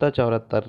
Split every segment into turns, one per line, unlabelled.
ta 74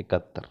71।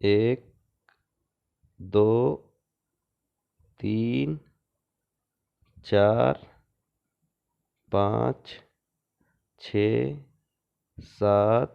1 2 3 4 5 6 7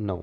9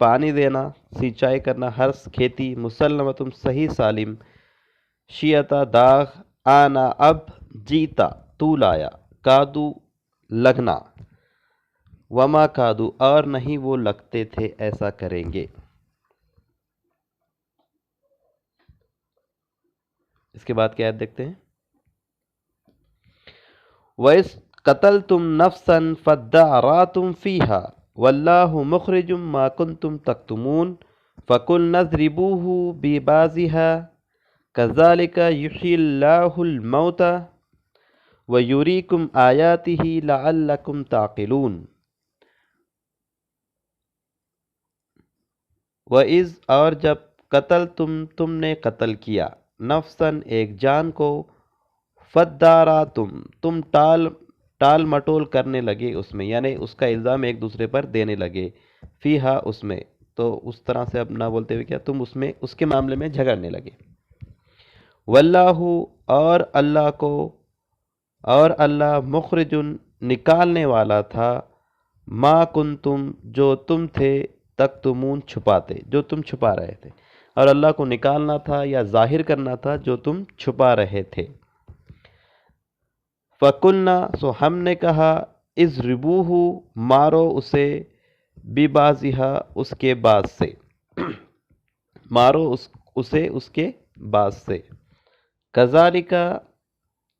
پانی دینا، سینچائی کرنا، ہرس کھیتی، مسلمتم صحیح سالم، شیعتا داغ، آنا اب، جیتا تو لایا، کادو لگنا، وما کادو اور نہیں وہ لگتے تھے ایسا کریں گے۔ اس کے بعد کی آیت دیکھتے ہیں۔ وَإِذْ قَتَلْتُمْ نَفْسًا فَادَّارَأْتُمْ فِيهَا وَاللَّهُ مُخْرِجٌ مَا كُنْتُمْ تَكْتُمُونَ فَقُلْنَا اضْرِبُوهُ بِبَعْضِهَا كَذَلِكَ يُحْيِي اللَّهُ الْمَوْتَى وَيُرِيكُمْ آيَاتِهِ لَعَلَّكُمْ تَعْقِلُونَ۔ وَإِذْ اور جب تم نے قتل کیا، نفساً ایک جان کو، فَادَّارَأْتُمْ تم ٹال مٹول کرنے لگے اس میں، یعنی اس کا الزام ایک دوسرے پر دینے لگے، فیہا اس میں، تو اس طرح سے اب نہ بولتے ہوئے کیا، تم اس کے معاملے میں جھگڑنے لگے۔ واللہ اور اللہ مخرجن نکالنے والا تھا، ما کنتم جو تم تھے، تکتمون چھپاتے، جو تم چھپا رہے تھے، اور اللہ کو نکالنا تھا یا ظاہر کرنا تھا جو تم چھپا رہے تھے۔ فَقُلْنَا سو ہم نے کہا، اضربوہ مارو اسے، ببعضہا اس کے بعض سے، مارو اسے اس کے بعض سے، کذالک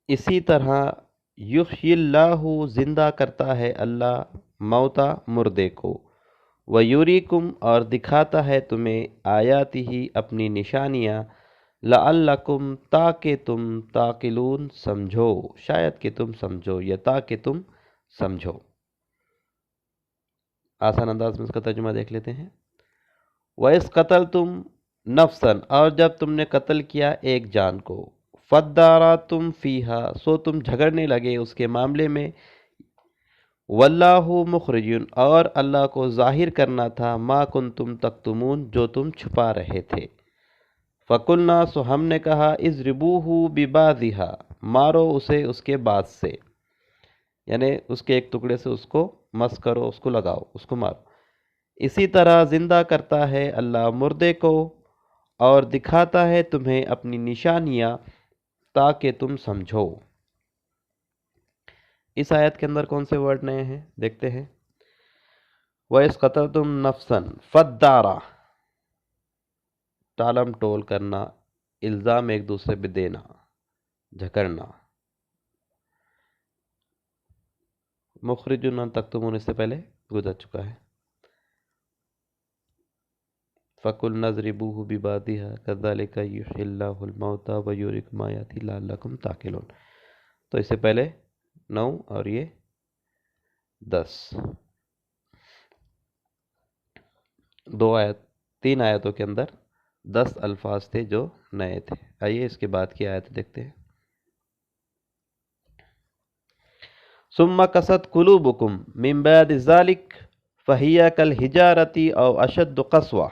اسی طرح، یحیی اللہ زندہ کرتا ہے اللہ، موتا مردے کو، ویریکم اور دکھاتا ہے تمہیں، آیاتہ اپنی نشانیاں، لعلکم تاکہ تم، تعقلون سمجھو، شاید کہ تم سمجھو، یا تاکہ تم سمجھو۔ آسان انداز میں اس کا ترجمہ دیکھ لیتے ہیں۔ وَإِذْ قَتَلْتُمْ نَفْسًا اور جب تم نے قتل کیا ایک جان کو، فَادَّارَأْتُمْ فِيهَا سو تم جھگڑنے لگے اس کے معاملے میں، واللہ مخرجن اور اللہ کو ظاہر کرنا تھا، ما کنتم تکتمون جو تم چھپا رہے تھے۔ فَقُلْنَا سو ہم نے کہا، اضربوہ ببعضہا مارو اسے اس کے بعض سے، یعنی اس کے ایک ٹکڑے سے اس کو مس کرو، اس کو لگاؤ، اس کو مارو۔ اسی طرح زندہ کرتا ہے اللہ مردے کو، اور دکھاتا ہے تمہیں اپنی نشانیاں تاکہ تم سمجھو۔ اس آیت کے اندر کون سے ورڈ نئے ہیں دیکھتے ہیں۔ وَإِذْ قَتَلْتُمْ نَفْسًا فَادَّارَا ٹالم ٹول کرنا، الزام ایک دوسرے پہ دینا، جھگڑنا۔ مخرجن تکتمون اس سے پہلے گزر چکا ہے۔ فَقُلْنَا اضْرِبُوهُ بِبَعْضِهَا كَذَلِكَ يُحْيِي اللَّهُ الْمَوْتَى وَيُرِيكُمْ آيَاتِهِ لَعَلَّكُمْ تَعْقِلُونَ۔ تو اس سے پہلے 9 اور یہ 10، 3 آیتوں کے اندر 10 الفاظ تھے جو نئے تھے۔ آئیے اس کے بعد کی آیت دیکھتے ہیں۔ ثُمَّ قَسَتْ قُلُوبُكُمْ مِنْ بَعْدِ ذَلِكَ فَهِيَ كَالْحِجَارَةِ أَوْ أَشَدُّ قَسْوَةً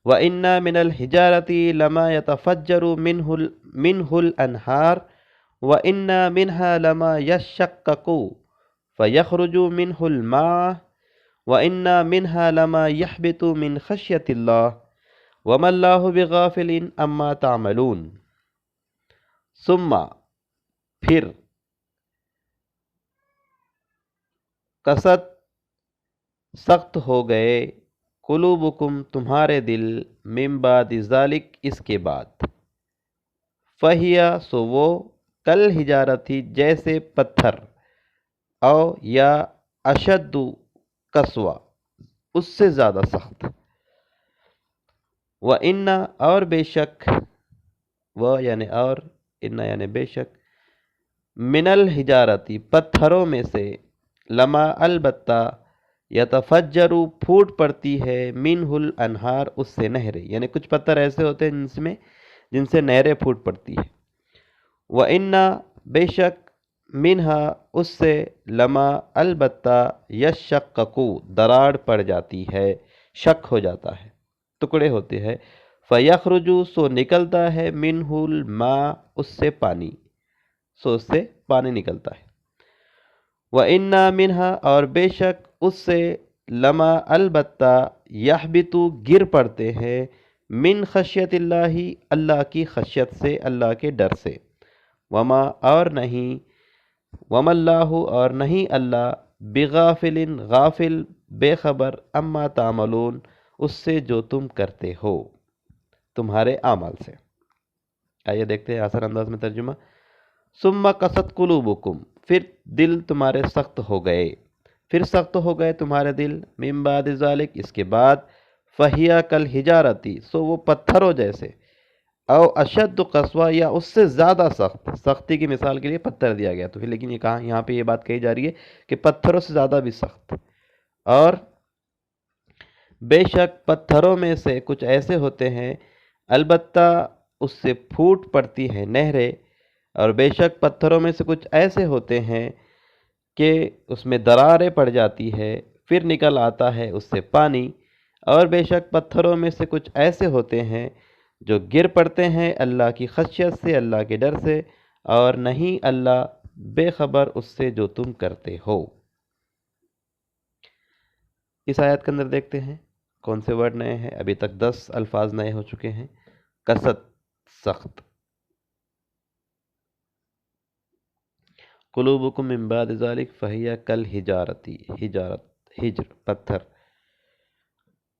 وَإِنَّ مِنَ الْحِجَارَةِ لَمَا يَتَفَجَّرُ مِنْهُ الْأَنْهَارُ وَإِنَّ مِنْهَا لَمَا يَشَّقَّقُ فَيَخْرُجُ مِنْهُ الْمَاءُ وَإِنَّ مِنْهَا لَمَا يَهْبِطُ مِنْ خَشْيَةِ اللَّهِ وَمَا اللَّهُ بِغَافِلٍ عَمَّا تَعْمَلُونَ۔ ثم پھر، قست سخت ہو گئے، قلوبکم تمہارے دل، من بعد ذالک اس کے بعد، فہیا سو وہ، کل حجارتی جیسے پتھر، او یا اشد قسوہ اس سے زیادہ سخت، وَإِنَّ اور بے شک، وہ یعنی اور، ان یعنی بے شک، من الحجارتی پتھروں میں سے، لما البتہ، یتفجر پھوٹ پڑتی ہے، منہ الانہار اس سے نہریں، یعنی کچھ پتھر ایسے ہوتے ہیں جن سے نہریں پھوٹ پڑتی ہے۔ وَإِنَّ بے شک، منہا اس سے، لما البتہ، یشقق دراڑ پڑ جاتی ہے، شک ہو جاتا ہے، ٹکڑے ہوتے ہیں، فَيَخْرُجُ سو نکلتا ہے، منہ الماء اس سے پانی، سو اس سے پانی نکلتا ہے۔ وَإِنَّ مِنْهَا اور بے شک اس سے، لما البتہ یحبطو گر پڑتے ہیں من خشیت اللہ اللہ کی خشیت سے، اللہ کے ڈر سے، وما اور نہیں، وما اللہ اور نہیں اللہ بغافل غافل بے خبر اما تعملون اس سے جو تم کرتے ہو تمہارے اعمال سے۔ آئیے دیکھتے ہیں آسان انداز میں ترجمہ۔ ثم قست قلوبکم پھر دل تمہارے سخت ہو گئے، پھر سخت ہو گئے تمہارے دل، من بعد ذالک اس کے بعد، فہیا کل ہجارتی سو وہ پتھروں جیسے، او اشد قسوہ یا اس سے زیادہ سخت، سختی کی مثال کے لیے پتھر دیا گیا، تو پھر لیکن یہ کہاں یہاں پہ یہ بات کہی جا رہی ہے کہ پتھروں سے زیادہ بھی سخت، اور بے شک پتھروں میں سے کچھ ایسے ہوتے ہیں البتہ اس سے پھوٹ پڑتی ہیں نہریں، اور بے شک پتھروں میں سے کچھ ایسے ہوتے ہیں کہ اس میں دراریں پڑ جاتی ہے پھر نکل آتا ہے اس سے پانی، اور بے شک پتھروں میں سے کچھ ایسے ہوتے ہیں جو گر پڑتے ہیں اللہ کی خشیت سے، اللہ کے ڈر سے، اور نہیں اللہ بے خبر اس سے جو تم کرتے ہو۔ اس آیت کے اندر دیکھتے ہیں کون سے ورڈ نئے ہیں، ابھی تک 10 الفاظ نئے ہو چکے ہیں۔ قست سخت، قلوبکم من بعد ذالک فہی کل ہجارتی ہجارت ہجر پتھر،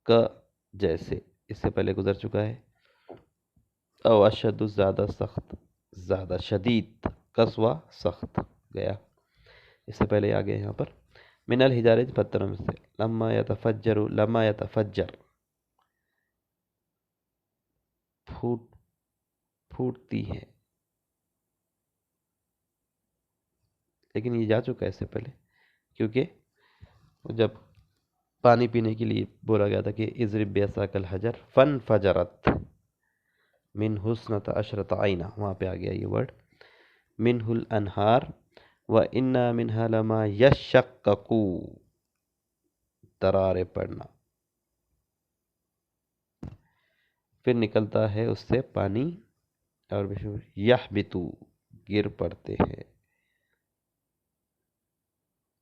کا جیسے اس سے پہلے گزر چکا ہے، او اشد زیادہ سخت، زیادہ شدید، قسوہ سخت گیا، اس سے پہلے آ گیا یہاں پر من الحجارۃ پتھروں میں سے، لما یتفجر پھوٹتی ہے، لیکن یہ جا چکا ہے اس سے پہلے، کیونکہ جب پانی پینے کے لیے بولا گیا تھا کہ اضرب بعصاک الحجر فانفجرت من حسنۃ عشرۃ عینہ، وہاں پہ آ گیا یہ ورڈ منہ الانہار وَإِنَّا مِنْهَا لَمَا يَشَّقَّقُ درارے پڑنا، پھر نکلتا ہے اس سے پانی، اور یحبطو گر پڑتے ہیں،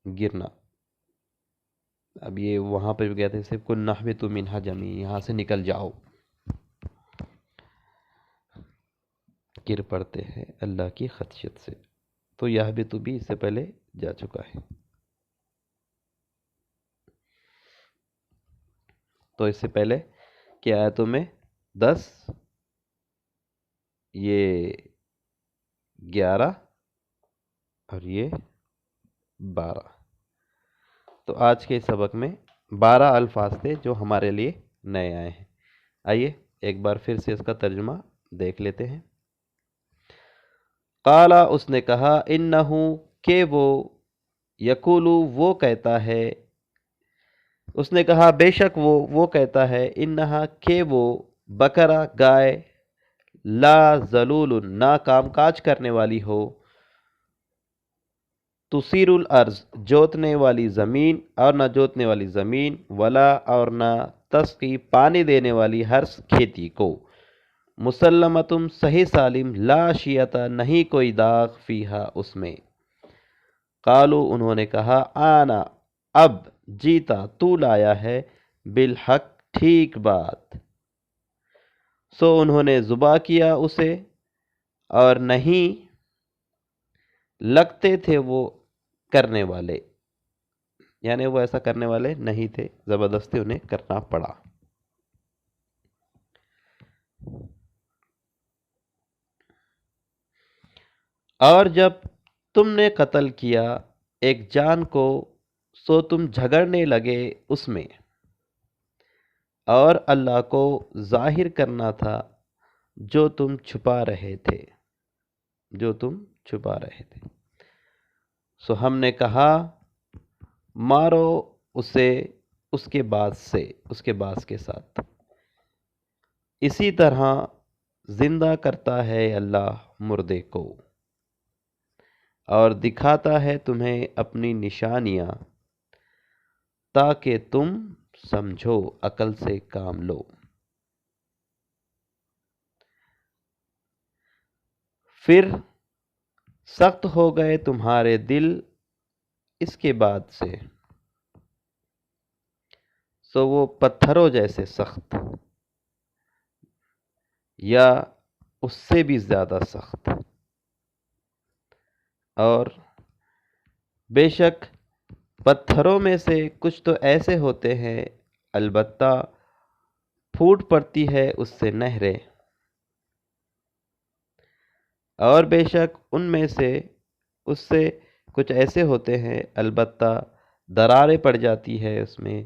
گرنا، اب یہ وہاں پہ بھی گیا تھا صرف کن نحبطو منہا جمی، یہاں سے نکل جاؤ، گر پڑتے ہیں اللہ کی خشیت سے، تو یحبطو بھی اس سے پہلے جا چکا ہے، تو اس سے پہلے کی آیتوں میں 10، یہ 11 اور یہ 12، تو آج کے سبق میں 12 الفاظ تھے جو ہمارے لیے نئے آئے ہیں۔ آئیے ایک بار پھر سے اس کا ترجمہ دیکھ لیتے ہیں۔ قالا اس نے کہا، انہو کہ وہ، یقولو وہ کہتا ہے، اس نے کہا بے شک وہ کہتا ہے، انہا کہ وہ، بکرا گائے، لا ذلول نہ کام کاج کرنے والی ہو، تثیر الارض جوتنے والی زمین اور نہ جوتنے والی زمین، ولا اور نہ تسقی پانی دینے والی ہر کھیتی کو، مسلمتم صحیح سالم، لا شیعہ نہیں کوئی داغ، فیہا اس میں، قالو انہوں نے کہا، آنا اب، جیتا تو لایا ہے، بالحق ٹھیک بات، سو انہوں نے ذبح کیا اسے، اور نہیں لگتے تھے وہ کرنے والے، یعنی وہ ایسا کرنے والے نہیں تھے، زبردستی انہیں کرنا پڑا۔ اور جب تم نے قتل کیا ایک جان کو، سو تم جھگڑنے لگے اس میں، اور اللہ کو ظاہر کرنا تھا جو تم چھپا رہے تھے، جو تم چھپا رہے تھے، سو ہم نے کہا مارو اسے اس کے باز کے ساتھ، اسی طرح زندہ کرتا ہے اللہ مردے کو، اور دکھاتا ہے تمہیں اپنی نشانیاں، تاکہ تم سمجھو، عقل سے کام لو۔ پھر سخت ہو گئے تمہارے دل اس کے بعد سے، سو وہ پتھروں جیسے سخت یا اس سے بھی زیادہ سخت، اور بے شک پتھروں میں سے کچھ تو ایسے ہوتے ہیں البتہ پھوٹ پڑتی ہے اس سے نہریں، اور بے شک ان میں سے اس سے کچھ ایسے ہوتے ہیں البتہ دراریں پڑ جاتی ہے اس میں،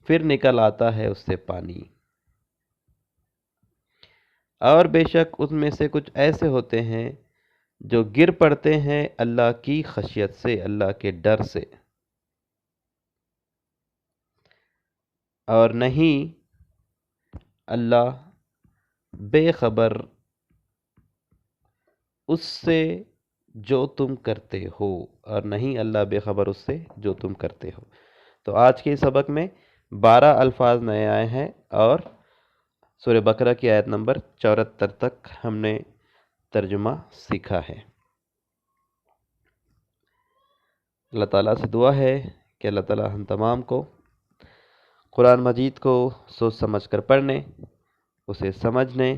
پھر نکل آتا ہے اس سے پانی، اور بے شک ان میں سے کچھ ایسے ہوتے ہیں جو گر پڑتے ہیں اللہ کی خشیت سے، اللہ کے ڈر سے، اور نہیں اللہ بے خبر اس سے جو تم کرتے ہو، اور نہیں اللہ بے خبر اس سے جو تم کرتے ہو۔ تو آج کے سبق میں 12 الفاظ نئے آئے ہیں، اور سورہ بقرہ کی آیت نمبر 74 تک ہم نے ترجمہ سیکھا ہے۔ اللہ تعالیٰ سے دعا ہے کہ اللہ تعالیٰ ہم تمام کو قرآن مجید کو سوچ سمجھ کر پڑھنے، اسے سمجھنے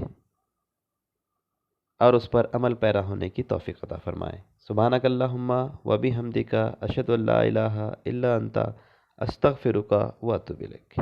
اور اس پر عمل پیرا ہونے کی توفیق عطا فرمائے۔ سبحانک اللہم و بحمدک، اشہد ان لا الہ الا انت، استغفرک و اتوب الیک۔